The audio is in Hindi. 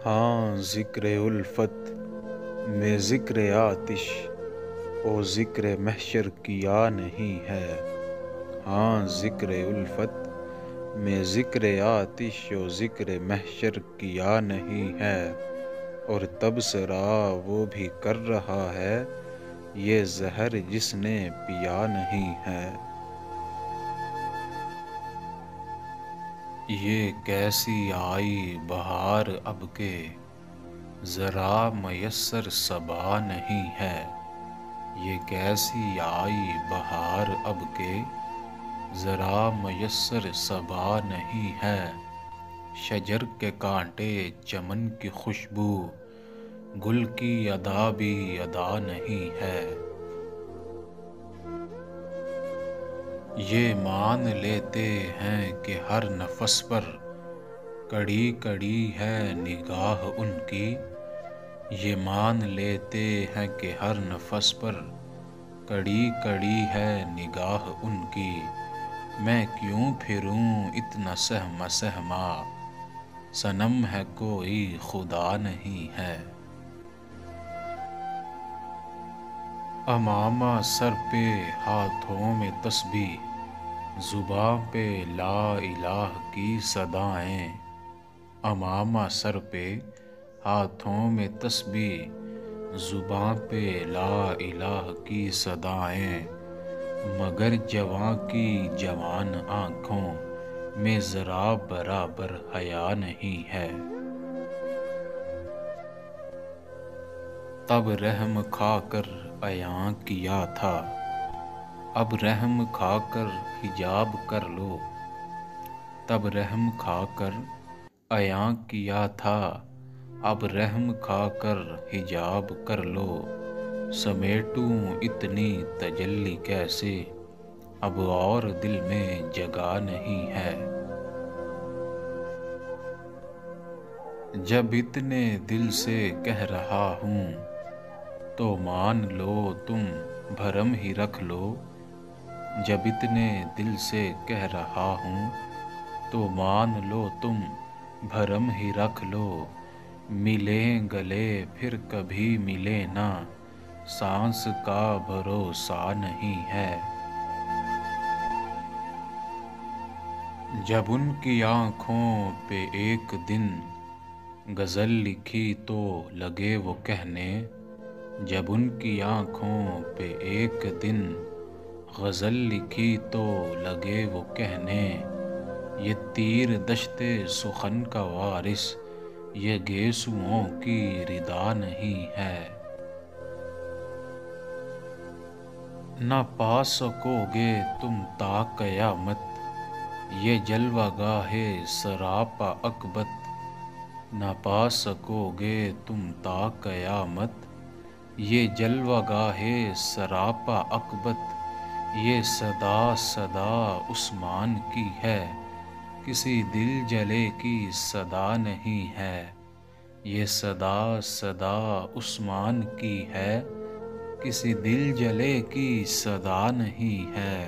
हाँ ज़िक्र उल्फत में ज़िक्र आतिश ओ ज़िक्र महशर किया नहीं है। हाँ ज़िक्र उल्फत में ज़िक्र आतिश ओ ज़िक्र महशर किया नहीं है। और तबसरा वो भी कर रहा है ये ज़हर जिसने पिया नहीं है। ये कैसी आई बहार अब के ज़रा मयस्सर सबा नहीं है। ये कैसी आई बहार अब के ज़रा मयस्सर सबा नहीं है। शजर के कांटे चमन की खुशबू गुल की अदा भी अदा नहीं है। ये मान लेते हैं कि हर नफस पर कड़ी कड़ी है निगाह उनकी। ये मान लेते हैं कि हर नफस पर कड़ी कड़ी है निगाह उनकी। मैं क्यों फिरूं इतना सहमा सहमा सनम है कोई खुदा नहीं है। अमामा सर पे हाथों में तस्बीह जुबां पे ला इलाह की सदाएं। अमामा सर पे हाथों में तस्बीह जुबां पे ला इलाह की सदाएं। मगर जवां की जवान आँखों में ज़रा बराबर हया नहीं है। तब रहम खाकर अयां किया था अब रहम खाकर हिजाब कर लो। तब रहम खाकर अयां किया था अब रहम खाकर हिजाब कर लो। समेटूं इतनी तजल्ली कैसे अब और दिल में जगह नहीं है। जब इतने दिल से कह रहा हूँ तो मान लो तुम भरम ही रख लो। जब इतने दिल से कह रहा हूँ तो मान लो तुम भरम ही रख लो। मिलें गले फिर कभी मिले ना सांस का भरोसा नहीं है। जब उनकी आँखों पे एक दिन गज़ल लिखी तो लगे वो कहने। जब उनकी आँखों पे एक दिन गज़ल लिखी तो लगे वो कहने। ये तीर दश्ते सुखन का वारिस ये गेसुओं की रिदा नहीं है। ना पा सकोगे तुम ता कयामत ये जलवा गाहे सरापा अकबत। ना पा सकोगे तुम ता कयामत ये जलवा गाहे सरापा अकबत। ये सदा सदा उस्मान की है किसी दिल जले की सदा नहीं है। ये सदा सदा उस्मान की है किसी दिल जले की सदा नहीं है।